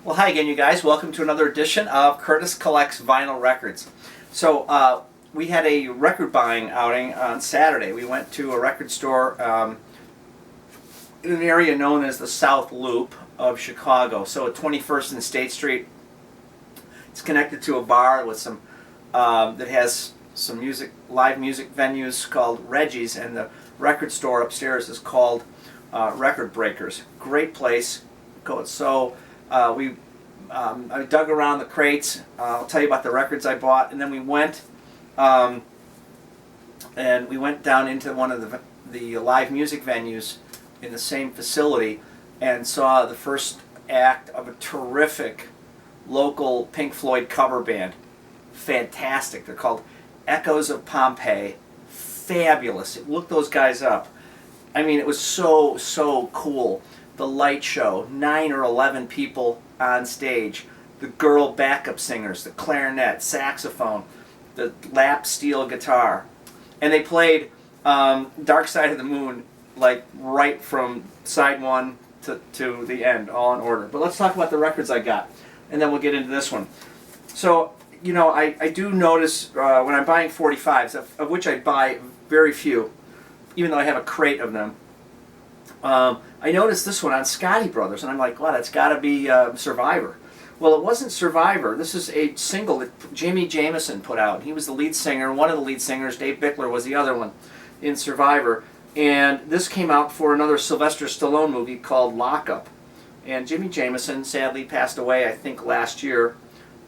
Well, hi again, you guys. Welcome to another edition of Curtis Collects Vinyl Records. So, we had a record buying outing on Saturday. We went to a record store in an area known as the South Loop of Chicago. So, at 21st and State Street, it's connected to a bar with some that has some live music venues called Reggie's, and the record store upstairs is called Record Breakers. Great place. So I dug around the crates. I'll tell you about the records I bought, and then we went down into one of the live music venues in the same facility and saw the first act of a terrific local Pink Floyd cover band. Fantastic. They're called Echoes of Pompeii. Fabulous. Look those guys up. I mean, it was so cool. The light show, 9 or 11 people on stage, the girl backup singers, the clarinet, saxophone, the lap steel guitar, and they played Dark Side of the Moon like right from side one to the end, all in order. But let's talk about the records I got, and then we'll get into this one. So, you know, I do notice when I'm buying 45s, of which I buy very few, even though I have a crate of them, I noticed this one on Scotty Brothers, and I'm like, wow, that's got to be Survivor. Well, it wasn't Survivor. This is a single that Jimmy Jamison put out. He was the lead singer, one of the lead singers. Dave Bickler was the other one in Survivor. And this came out for another Sylvester Stallone movie called Lockup. And Jimmy Jamison sadly passed away, I think, last year.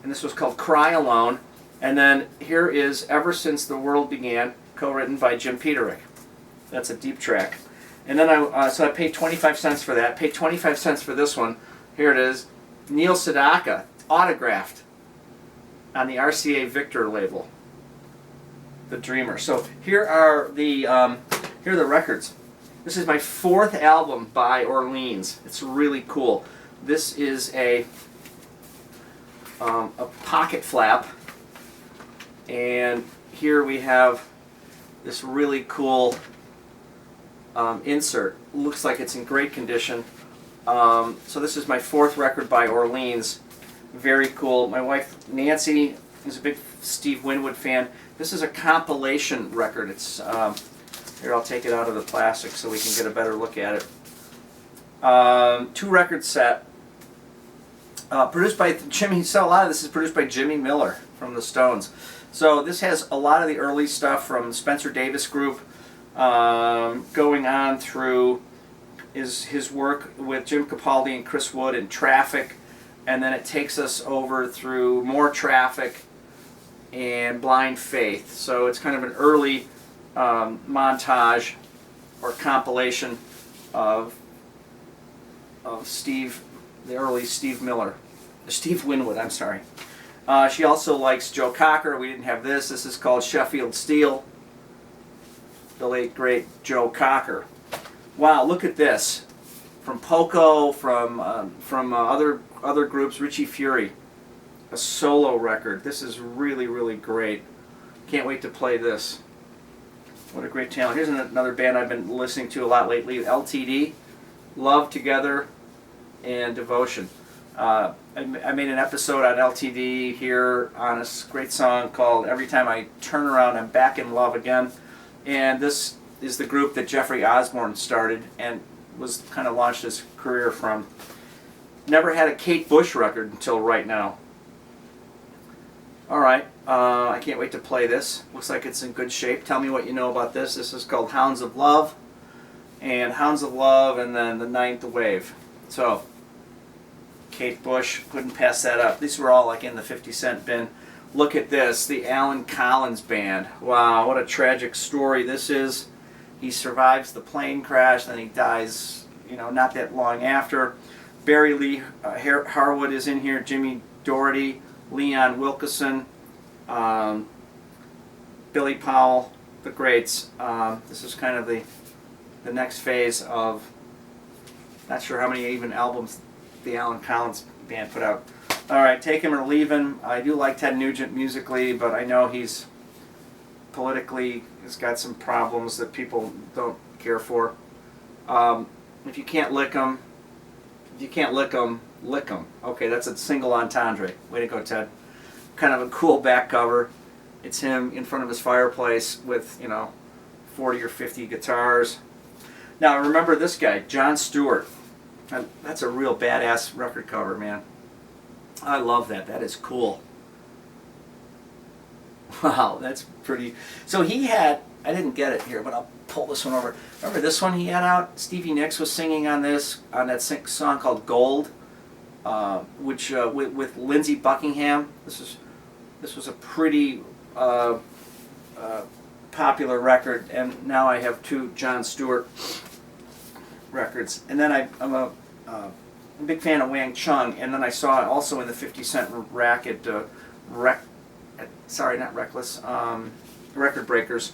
And this was called Cry Alone. And then here is Ever Since the World Began, co-written by Jim Peterick. That's a deep track. And then I paid 25 cents for that. Paid 25 cents for this one. Here it is. Neil Sedaka, autographed on the RCA Victor label. The Dreamer. So here are the records. This is my 4th album by Orleans. It's really cool. This is a pocket flap, and here we have this really cool insert. Looks like it's in great condition. So this is my 4th record by Orleans. Very cool. My wife Nancy is a big Steve Winwood fan. This is a compilation record. It's here, I'll take it out of the plastic so we can get a better look at it. 2-record set. Produced by Jimmy. So a lot of this is produced by Jimmy Miller from the Stones. So this has a lot of the early stuff from the Spencer Davis Group, going on through his work with Jim Capaldi and Chris Wood in Traffic, and then it takes us over through more Traffic and Blind Faith. So it's kind of an early montage or compilation of Steve, the early Steve Winwood, I'm sorry. She also likes Joe Cocker. We didn't have this. This is called Sheffield Steel. The late, great Joe Cocker. Wow, look at this. From Poco, from other groups, Richie Fury. A solo record. This is really, really great. Can't wait to play this. What a great talent. Here's another band I've been listening to a lot lately, LTD. Love Together and Devotion. I made an episode on LTD here on a great song called Every Time I Turn Around, I'm Back in Love Again. And this is the group that Jeffrey Osborne started and was kind of launched his career from. Never had a Kate Bush record until right now. Alright, I can't wait to play this. Looks like it's in good shape. Tell me what you know about this. This is called Hounds of Love. And Hounds of Love, and then The Ninth Wave. So, Kate Bush, couldn't pass that up. These were all like in the 50-cent bin. Look at this, the Alan Collins Band. Wow, what a tragic story this is. He survives the plane crash, then he dies, you know, not that long after. Barry Lee Harwood is in here, Jimmy Doherty, Leon Wilkeson, Billy Powell, the greats. This is kind of the next phase of, not sure how many even albums the Alan Collins Band put out. Alright, Take Him or Leave Him. I do like Ted Nugent musically, but I know he's politically has got some problems that people don't care for. If you can't lick 'em, Lick 'em. Okay, that's a single entendre. Way to go, Ted. Kind of a cool back cover. It's him in front of his fireplace with, 40 or 50 guitars. Now, remember this guy, John Stewart. That's a real badass record cover, man. I love that. That is cool. Wow, that's pretty. So he had, I didn't get it here, but I'll pull this one over. Remember this one he had out? Stevie Nicks was singing on this, on that song called Gold, which with Lindsey Buckingham. This was a pretty popular record, and now I have two John Stewart records. And then I'm a big fan of Wang Chung, and then I saw it also in the 50 Cent racket, Record Breakers.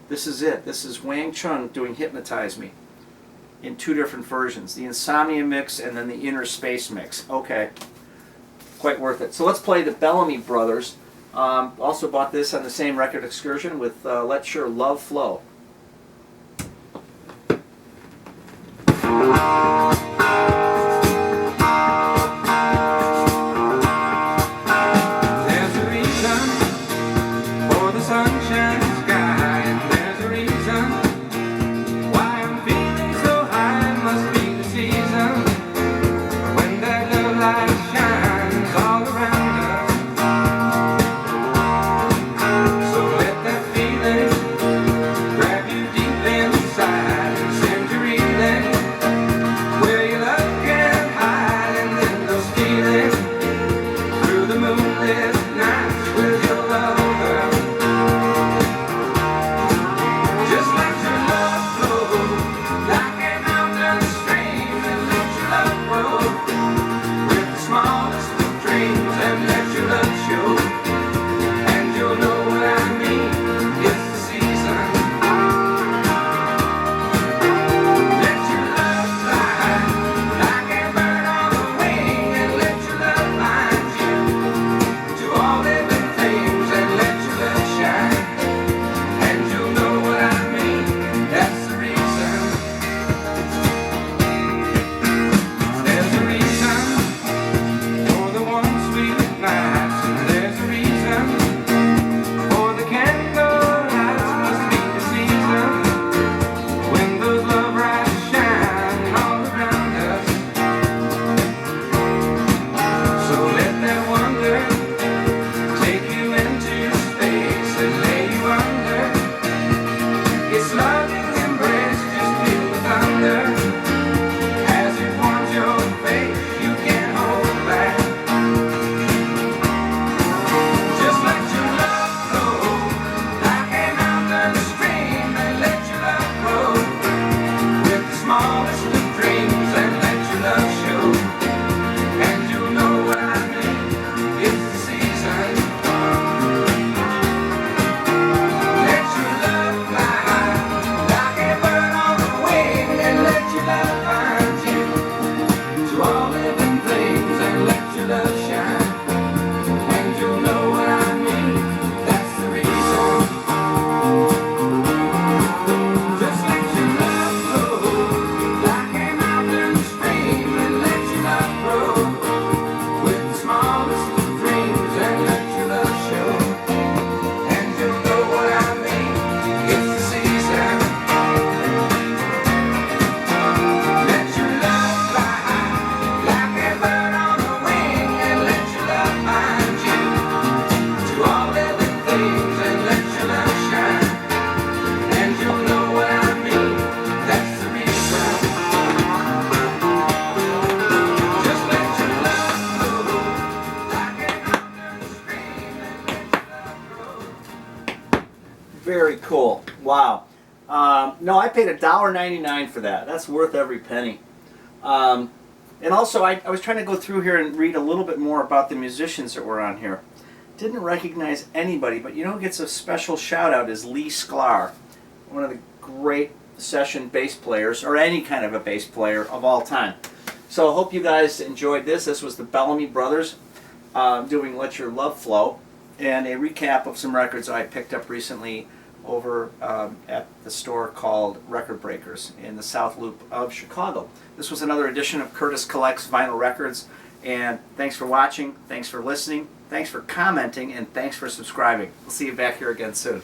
This is it. This is Wang Chung doing Hypnotize Me in two different versions. The Insomnia mix and then the Inner Space mix. Okay. Quite worth it. So let's play the Bellamy Brothers. Also bought this on the same record excursion with Let Your Love Flow. Very cool. Wow. No, I paid $1.99 for that. That's worth every penny. And also, I was trying to go through here and read a little bit more about the musicians that were on here. Didn't recognize anybody, but you know who gets a special shout out is Lee Sklar, one of the great session bass players, or any kind of a bass player of all time. So I hope you guys enjoyed this. This was the Bellamy Brothers doing Let Your Love Flow, and a recap of some records I picked up recently over at the store called Record Breakers in the South Loop of Chicago. This was another edition of Curtis Collects Vinyl Records, And thanks for watching, thanks for listening, thanks for commenting, and thanks for subscribing. We'll see you back here again soon.